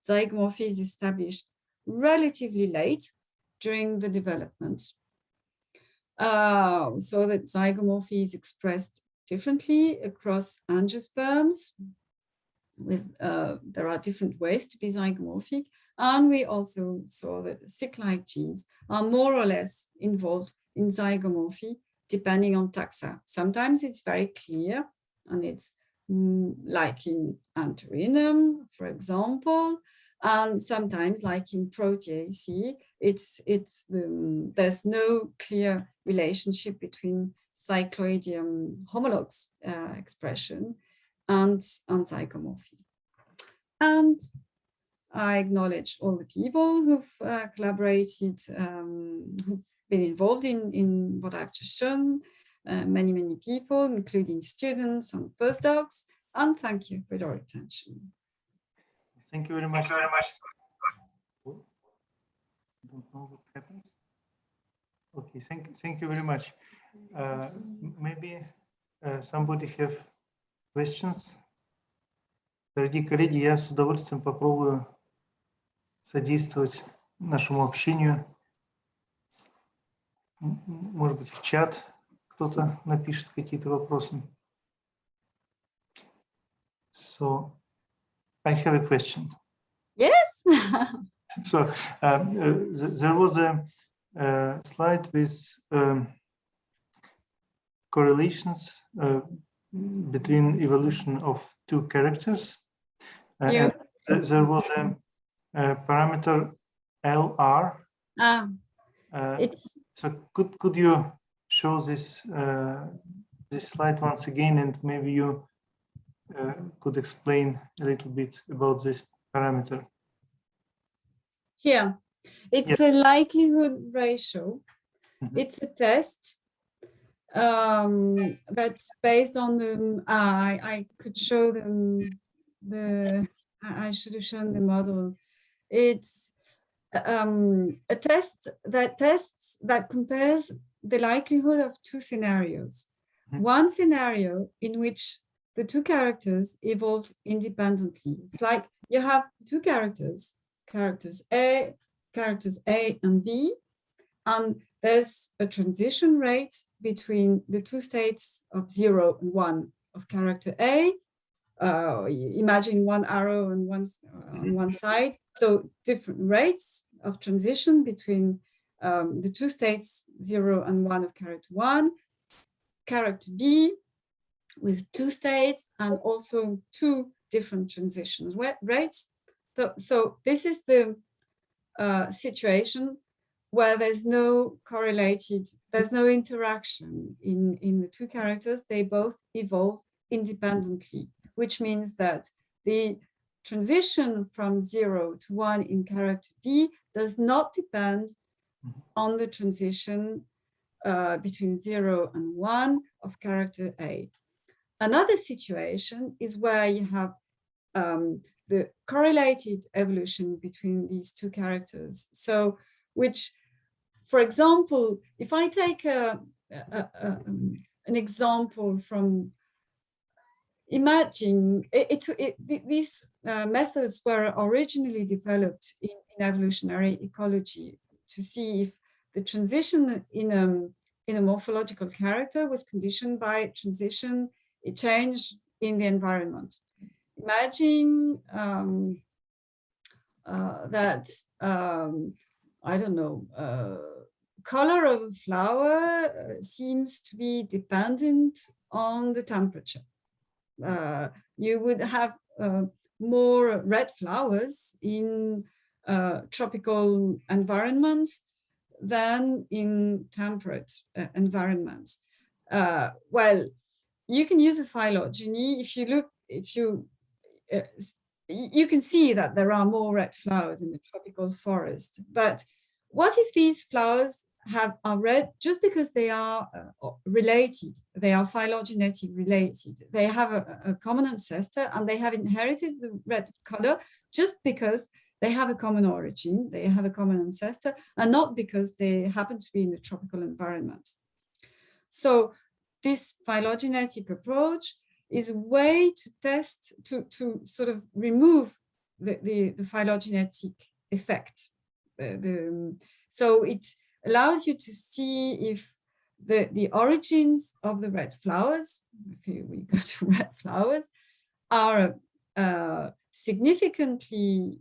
zygomorphy is established relatively late during the development. So that zygomorphy is expressed differently across angiosperms. There are different ways to be zygomorphic, and we also saw that cyclic genes are more or less involved in zygomorphy depending on taxa. Sometimes it's very clear, and it's like in Antherinum, for example, and sometimes like in Proteaceae, there's no clear relationship between Cycloideum homologues expression and zygomorphy. And I acknowledge all the people who've collaborated, who've been involved in what I've just shown, many people, including students and postdocs, and thank you for your attention. Thank you very much. I don't know what happens. Okay, thank you very much. Maybe somebody have questions? Дорогие коллеги, я с удовольствием попробую содействовать нашему общению. Может быть, в чат кто-то напишет какие-то вопросы. So, I have a question. Yes. So, there was a slide with correlations between evolution of two characters. And there was a parameter LR. So could you show this this slide once again, and maybe you could explain a little bit about this parameter? Here, it's the likelihood ratio. It's a test that's based on the. I could show them the. I should have shown the model. It's a test that compares the likelihood of two scenarios. One scenario in which the two characters evolved independently. It's like you have two characters A and B, and there's a transition rate between the two states of 0 and 1 of character A. Imagine one arrow on one side, so different rates of transition between the two states 0 and 1 of character 1, character B with two states and also two different transition rates. So this is the situation where there's no interaction in the two characters. They both evolve independently, which means that the transition from 0 to 1 in character B does not depend on the transition between 0 and 1 of character A. Another situation is where you have the correlated evolution between these two characters. So, which, for example, if I take an example from, imagine, these methods were originally developed in evolutionary ecology to see if the transition in a morphological character was conditioned by a change in the environment. Imagine that, I don't know, color of a flower seems to be dependent on the temperature. You would have more red flowers in tropical environments than in temperate environments. Well, you can use a phylogeny. You can see that there are more red flowers in the tropical forest. But what if these flowers are red just because they are related? They are phylogenetic related. They have a common ancestor and they have inherited the red color just because they have a common origin, they have a common ancestor, and not because they happen to be in the tropical environment. So this phylogenetic approach is a way to test, to sort of remove the phylogenetic effect. So it allows you to see if the origins of the red flowers, if we go to red flowers, are significantly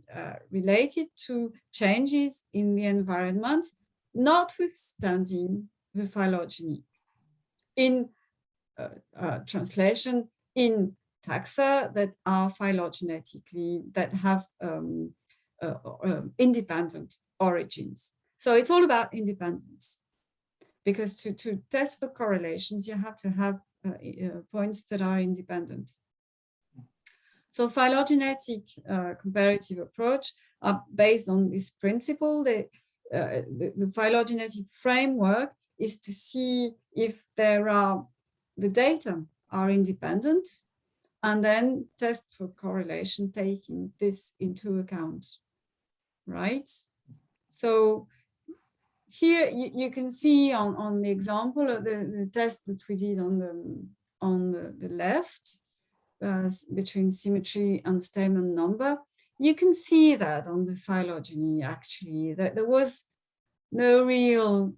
related to changes in the environment, notwithstanding the phylogeny. In translation, in taxa that are phylogenetically, that have independent origins. So it's all about independence, because to test for correlations, you have to have points that are independent. So phylogenetic comparative approach are based on this principle. The phylogenetic framework is to see if the data are independent, and then test for correlation taking this into account, right? So here you can see on the example of the test that we did on the left, between symmetry and stamen number, you can see that on the phylogeny actually that there was no real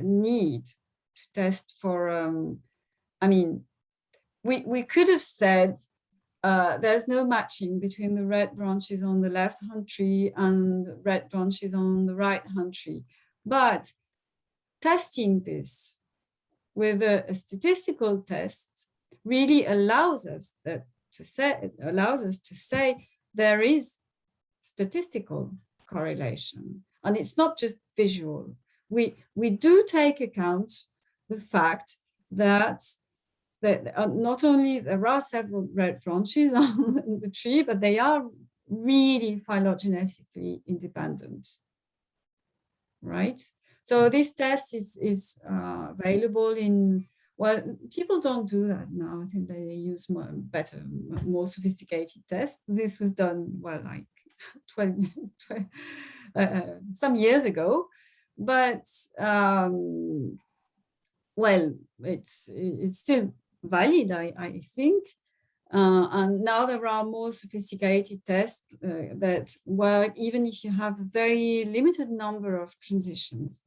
need to test for, I mean, we could have said there's no matching between the red branches on the left hand tree and the red branches on the right hand tree. But testing this with a statistical test really allows us to say there is statistical correlation, and it's not just visual. We do take account the fact that not only there are several red branches on the tree, but they are really phylogenetically independent, right? So this test is available in, well, people don't do that now. I think they use more sophisticated tests. This was done, well, like 12 some years ago, but well, it's still valid, I think. And now there are more sophisticated tests that work even if you have a very limited number of transitions.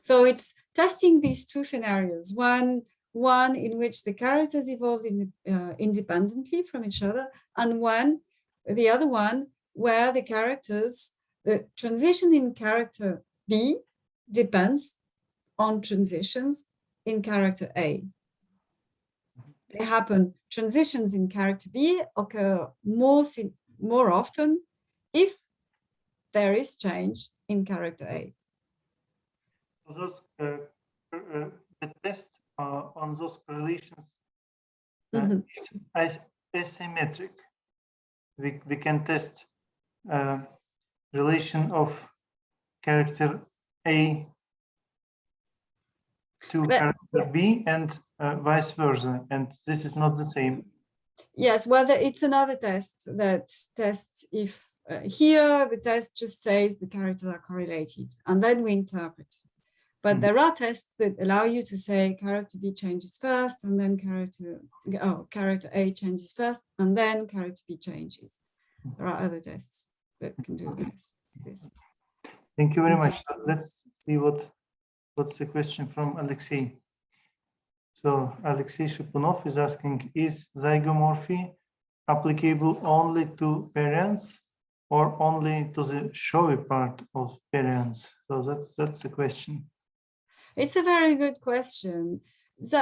So it's testing these two scenarios, one in which the characters evolved independently from each other, and the other one where the transition in character B depends on transitions in character A. They happen, transitions in character B occur more often if there is change in character A. Those, the test on those correlations is asymmetric. We can test relation of character A to character B and vice versa, and this is not the same. Yes, well, it's another test that tests if here the test just says the characters are correlated, and then we interpret. But there are tests that allow you to say character B changes first, and then character A changes first, and then character B changes. There are other tests that can do this. Thank you very much. So let's see what's the question from Alexei. So Alexei Shupunov is asking, is zygomorphy applicable only to parents or only to the showy part of parents? So that's the question. It's a very good question. If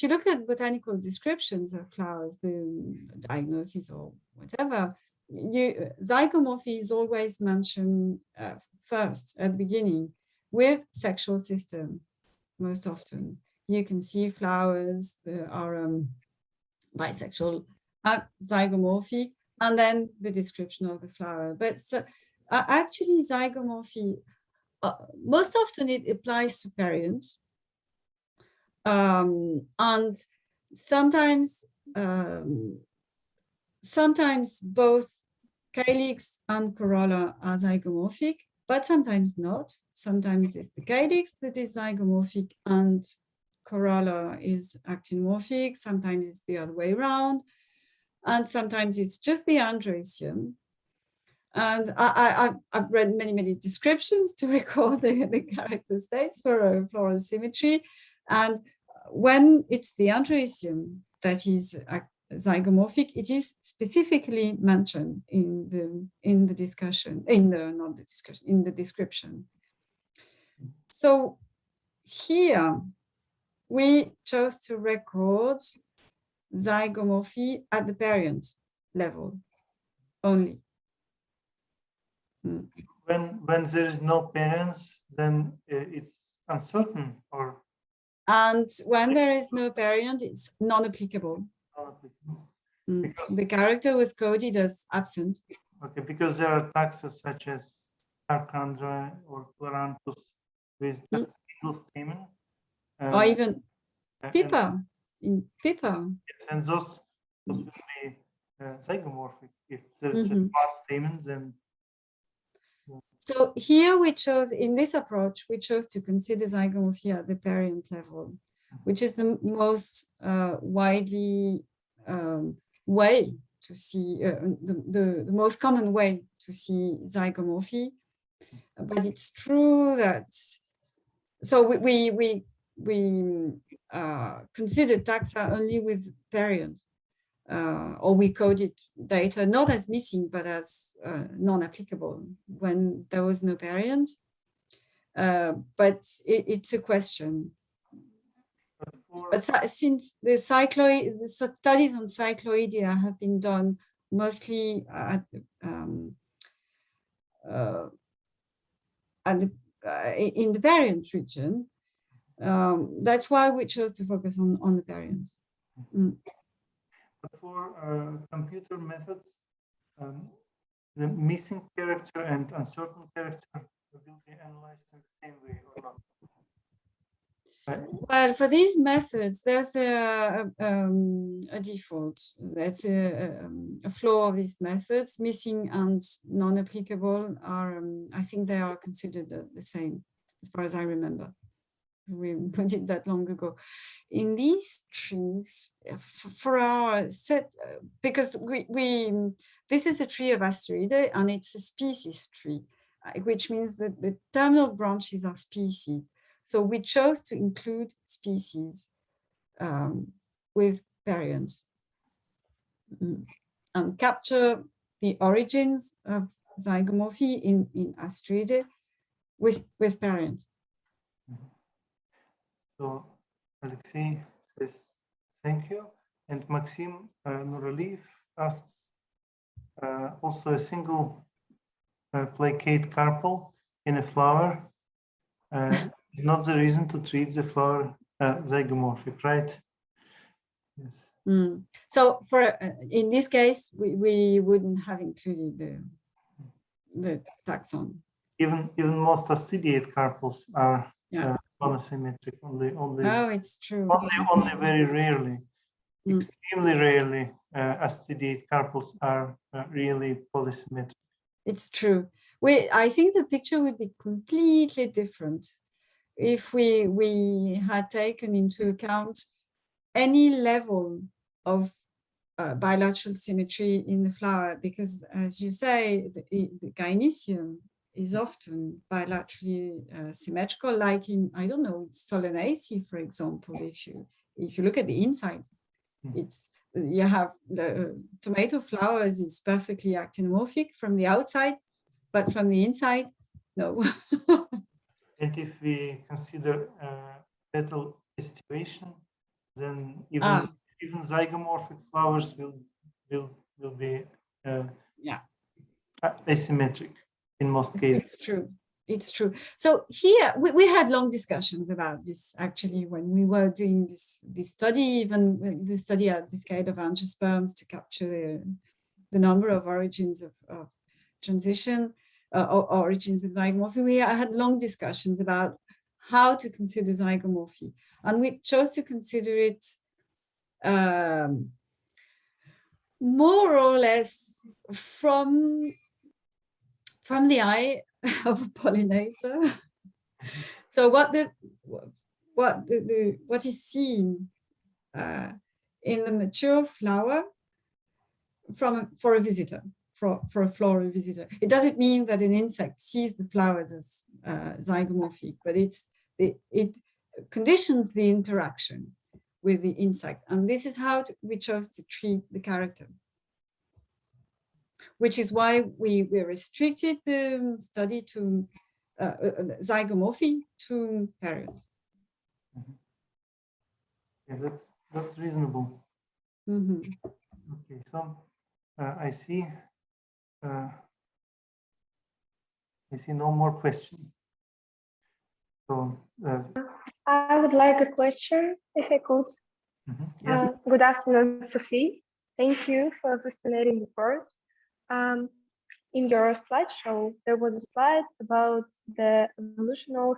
you look at botanical descriptions of flowers, the diagnosis or whatever, zygomorphy is always mentioned first at the beginning with sexual system. Most often, you can see flowers that are bisexual, zygomorphic, and then the description of the flower. But actually, zygomorphy, most often it applies to parents, and sometimes both calyx and corolla are zygomorphic, but sometimes not. Sometimes it's the calyx that is zygomorphic and corolla is actinomorphic. Sometimes it's the other way around, and sometimes it's just the androecium. And I've read many descriptions to record the character states for floral symmetry. And when it's the androecium that is zygomorphic, it is specifically mentioned in the discussion, in the description. So here we chose to record zygomorphy at the parent level only. When there is no parents, then it's uncertain, or And when there is no variant, it's non-applicable. The character was coded as absent. Okay, because there are taxa such as Sarcandra or Chloranthus with a single stamen. Or even Pippa, in Pippa. Yes, and those will be zygomorphic. If there's just one stamen, then. So here we chose, in this approach, we chose to consider zygomorphy at the variant level, which is the most widely way to see, the most common way to see zygomorphy. But it's true that, so we consider taxa only with variant, or we coded data not as missing, but as non-applicable when there was no variant. But it's a question. But since the studies on cycloidea have been done mostly at in the variant region, that's why we chose to focus on the variants. But for computer methods, the missing character and uncertain character will be analyzed in the same way or not? Well, for these methods, there's a default. That's a flaw of these methods. Missing and non-applicable are, I think they are considered the same, as far as I remember. We did that long ago. In these trees, for our set, because this is a tree of Asteroideae and it's a species tree, which means that the terminal branches are species. So we chose to include species with variants and capture the origins of zygomorphy in Asteroideae with variants. So Alexei says thank you, and Maxime Nuraliyev asks also a single placate carpel in a flower is not the reason to treat the flower zygomorphic, right? Yes. So for in this case, we wouldn't have included the taxon. Even most ascidiate carpels are monosymmetric. Only. Oh, it's true. Only very rarely, extremely rarely, ascidiate carpels are really polysymmetric. It's true. I think the picture would be completely different if we had taken into account any level of bilateral symmetry in the flower, because as you say, the gynoecium is often bilaterally symmetrical, like in, I don't know, Solanaceae, for example. If you look at the inside, you have the tomato flowers is perfectly actinomorphic from the outside, but from the inside, no. And if we consider petal estivation, then even zygomorphic flowers will be asymmetric in most cases. It's true. It's true. So here we had long discussions about this actually when we were doing this study, even the study at the scale of angiosperms to capture the number of origins of transition, or origins of zygomorphy. We had long discussions about how to consider zygomorphy, and we chose to consider it more or less from the eye of a pollinator. So what is seen in the mature flower for a visitor, for a floral visitor. It doesn't mean that an insect sees the flowers as zygomorphic, but it conditions the interaction with the insect. And this is how we chose to treat the character, which is why we restricted the study to zygomorphy to parents. Yeah, that's reasonable. Okay, so I see no more questions. So I would like a question, if I could. yes. Good afternoon, Sophie. Thank you for a fascinating report. In your slideshow, there was a slide about the evolutionary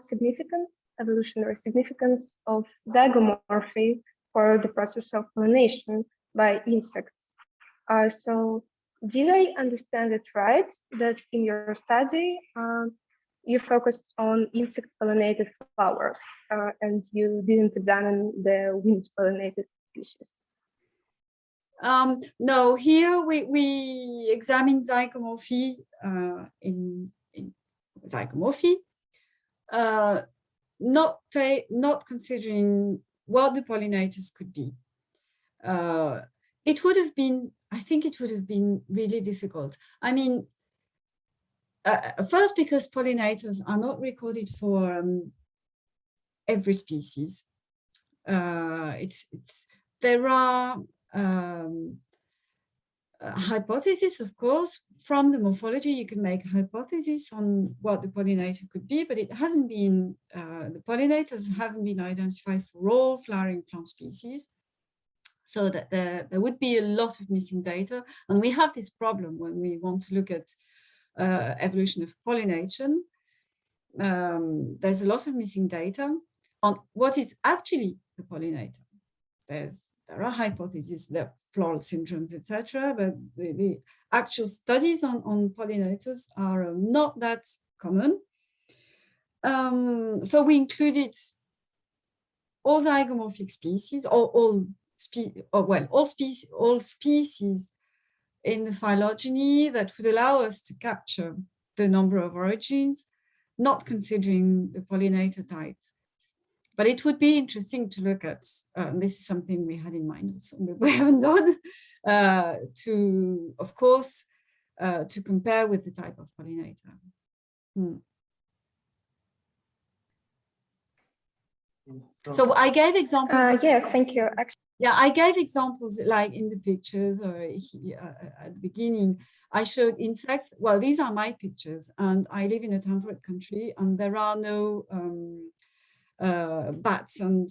significance of zygomorphy for the process of pollination by insects. So did I understand it right, that in your study, you focused on insect-pollinated flowers and you didn't examine the wind-pollinated species? No, here we examine zygomorphy in zygomorphy, not considering what the pollinators could be. It would have been, I think it would have been really difficult. I mean, first because pollinators are not recorded for every species. There are hypotheses, of course. From the morphology, you can make a hypothesis on what the pollinator could be, but it hasn't been, the pollinators haven't been identified for all flowering plant species. So that there would be a lot of missing data. And we have this problem when we want to look at evolution of pollination. There's a lot of missing data on what is actually the pollinator. There are hypotheses, there are floral syndromes, etc., but the actual studies on pollinators are not that common. So we included all zygomorphic species, all species in the phylogeny that would allow us to capture the number of origins, not considering the pollinator type. But it would be interesting to look at, this is something we had in mind, something we haven't done, of course, to compare with the type of pollinator. So I gave examples. Yeah, thank you. Yeah, I gave examples like in the pictures or at the beginning. I showed insects. Well, these are my pictures, and I live in a temperate country, and there are no bats and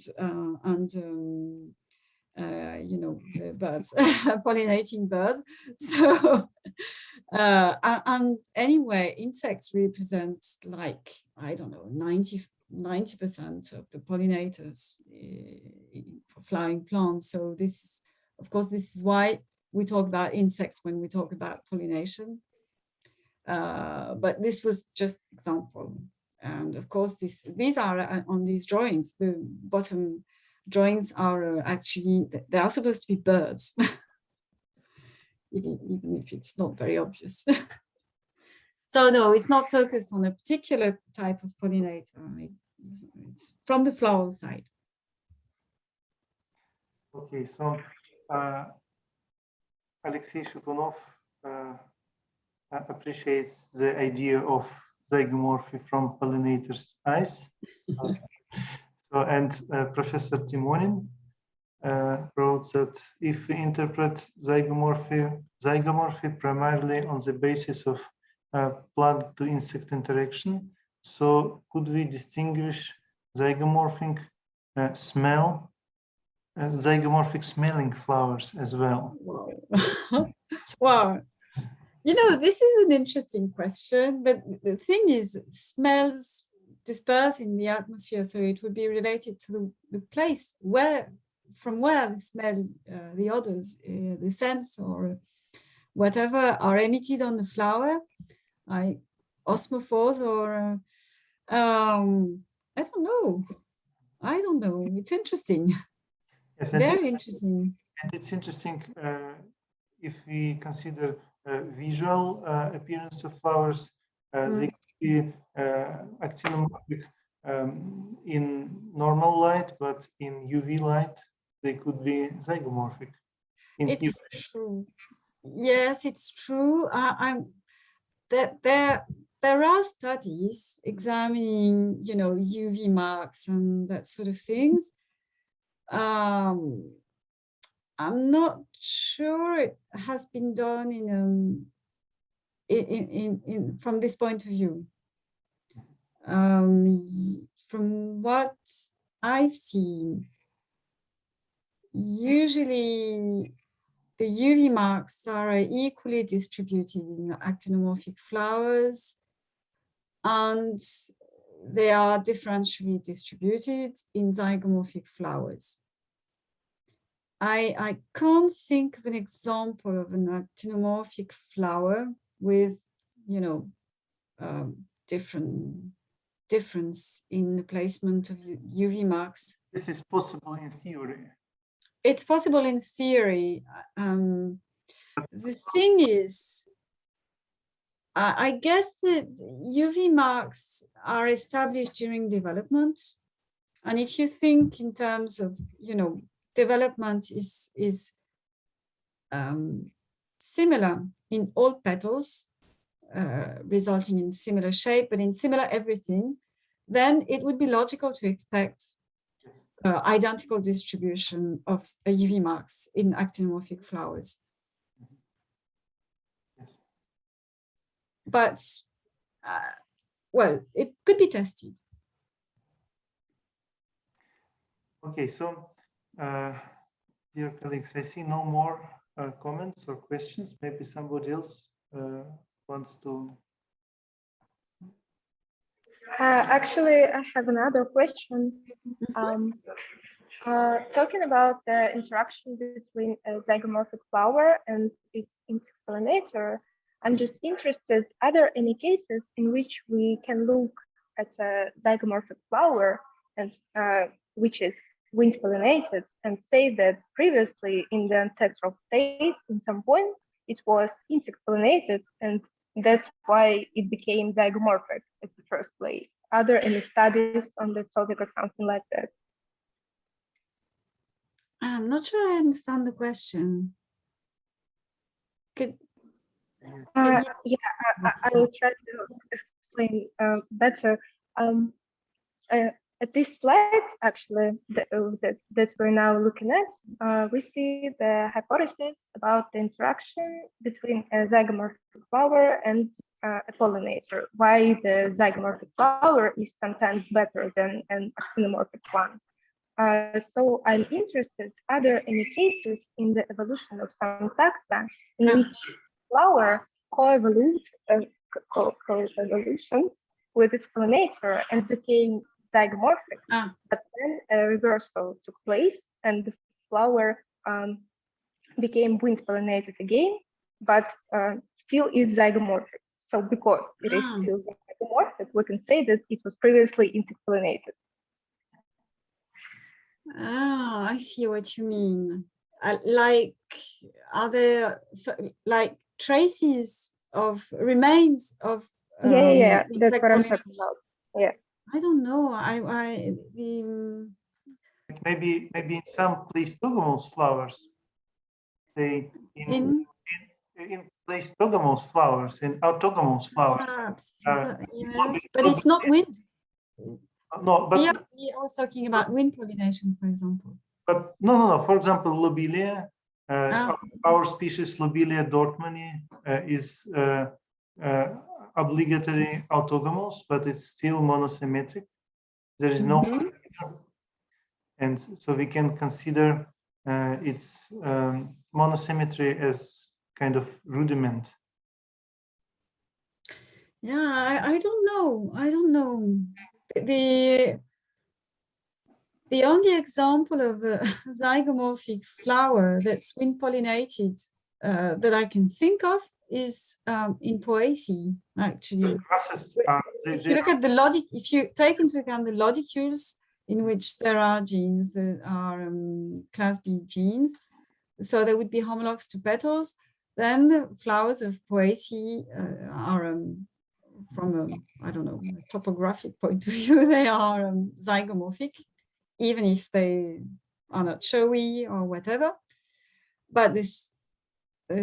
you know, birds, pollinating birds. So and anyway, insects represent, like, I don't know, 90% of the pollinators for flowering plants. So this, of course, this is why we talk about insects when we talk about pollination. But this was just example. And of course, these are on these drawings. The bottom drawings are actually, they are supposed to be birds, even if it's not very obvious. So no, it's not focused on a particular type of pollinator. It's from the floral side. Okay, so Alexei Shukunov appreciates the idea of zygomorphy from pollinators' eyes. So, and Professor Timonin wrote that if we interpret zygomorphy primarily on the basis of plant to insect interaction, so could we distinguish zygomorphic zygomorphic smelling flowers as well? Wow. Wow. You know, this is an interesting question, but the thing is, smells disperse in the atmosphere, so it would be related to the place from where the smell, the odors, the scents or whatever are emitted on the flower, like osmophores or I don't know. It's interesting. Yes, very interesting. And it's interesting if we consider visual appearance of flowers. They could be actinomorphic in normal light, but in UV light, they could be zygomorphic. It's true. Yes, it's true. There are studies examining, you know, UV marks and that sort of things. I'm not sure it has been done in from this point of view. from what I've seen, usually the UV marks are equally distributed in actinomorphic flowers, and they are differentially distributed in zygomorphic flowers. I can't think of an example of an actinomorphic flower with, you know, difference in the placement of UV marks. This is possible in theory. It's possible in theory. The thing is, I guess that UV marks are established during development. And if you think in terms of, you know, development is similar in all petals, resulting in similar shape, but in similar everything, then it would be logical to expect identical distribution of UV marks in actinomorphic flowers. But, well, it could be tested. Okay, so, dear colleagues, I see no more comments or questions. Maybe somebody else wants to. Actually, I have another question. Talking about the interaction between a zygomorphic flower and its insect pollinator, I'm just interested, are there any cases in which we can look at a zygomorphic flower and which is wind pollinated and say that previously in the ancestral state, in some point, it was insect pollinated and that's why it became zygomorphic at the first place? Are there any studies on the topic or something like that? I'm not sure I understand the question. I will try to explain better. At this slide, actually, that we're now looking at, we see the hypothesis about the interaction between a zygomorphic flower and a pollinator, why the zygomorphic flower is sometimes better than an actinomorphic one. So I'm interested, are there any cases in the evolution of some taxa in which flower co-evolutions with its pollinator and became zygomorphic, but then a reversal took place and the flower became wind pollinated again, but still is zygomorphic. So because it is still zygomorphic, we can say that it was previously insect pollinated. Ah, I see what you mean. Like, are there like traces of remains of? Yeah, that's what I'm talking about. Yeah. I don't know. Maybe in some pleistogomous flowers, they in pleistogomous flowers, in autogomous flowers. Perhaps, yes, but it's not wind. No, but we are talking about wind pollination, for example. But no. For example, Lobelia, our species Lobelia dortmani is obligatory autogomous, but it's still monosymmetric. There is no, and so we can consider its monosymmetry as kind of rudiment. Yeah, I don't know. The only example of a zygomorphic flower that's wind pollinated that I can think of is in Poaceae, actually. If you look at the logic, if you take into account the lodicules in which there are genes that are class B genes, so there would be homologues to petals, then the flowers of Poaceae are from I don't know, a topographic point of view, they are zygomorphic, even if they are not showy or whatever. But the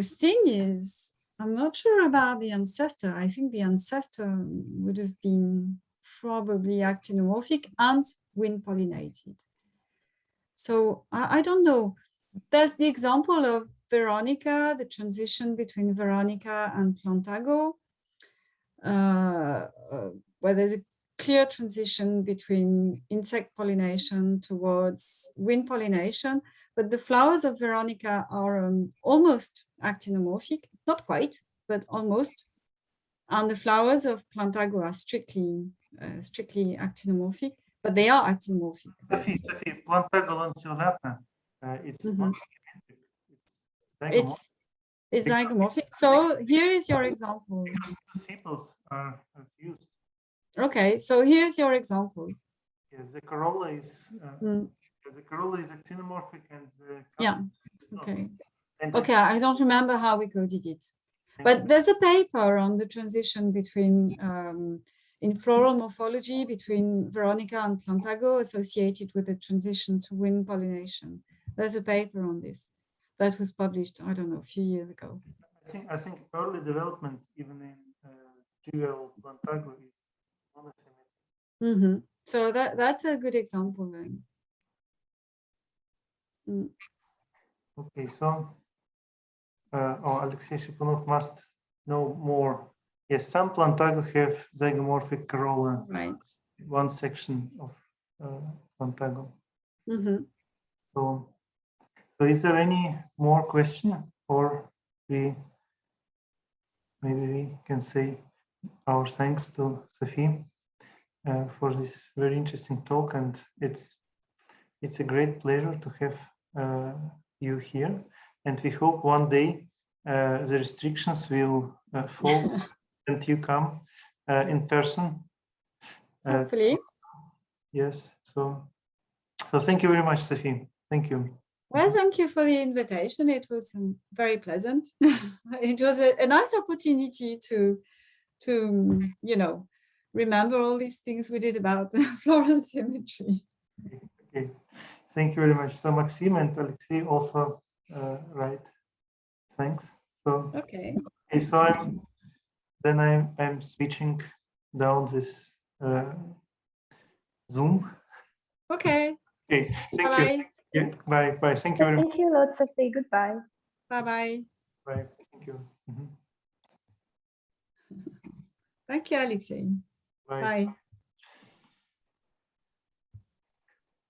thing is, I'm not sure about the ancestor. I think the ancestor would have been probably actinomorphic and wind pollinated. So I don't know. There's the example of Veronica, the transition between Veronica and Plantago, where there's a clear transition between insect pollination towards wind pollination, but the flowers of Veronica are almost actinomorphic, not quite, but almost. And the flowers of Plantago are strictly actinomorphic, but they are actinomorphic. Sophie, Plantago lanceolata, it's not symmetric. It's zygomorphic. So here is your example. The sepals are fused. Okay, so here's your example. Yes, the corolla is actinomorphic and okay. Okay, I don't remember how we coded it, but there's a paper on the transition between in floral morphology between Veronica and Plantago associated with the transition to wind pollination. There's a paper on this that was published, I don't know, a few years ago. I think early development, even in GL Plantago, is monosymmetric. So that's a good example then. Okay, so Alexei Shipunov must know more. Yes, some Plantago have zygomorphic corolla. Right. One section of Plantago. So is there any more question, or maybe we can say our thanks to Sophie for this very interesting talk, and it's a great pleasure to have you here, and we hope one day the restrictions will fall and you come in person. Hopefully. Yes. So thank you very much, Sophie. Thank you. Well, thank you for the invitation. It was very pleasant. It was a nice opportunity to remember all these things we did about floral symmetry. Okay. Thank you very much. So Maxime and Alexei also write thanks. So okay. So I'm switching down this Zoom. Okay. Okay. Thank Bye-bye. you. Yeah, bye. Bye. Thank you very much. Thank you lots, Sophie. Goodbye. Bye-bye. Bye. Thank you. Thank you, Alexei. Bye. Bye.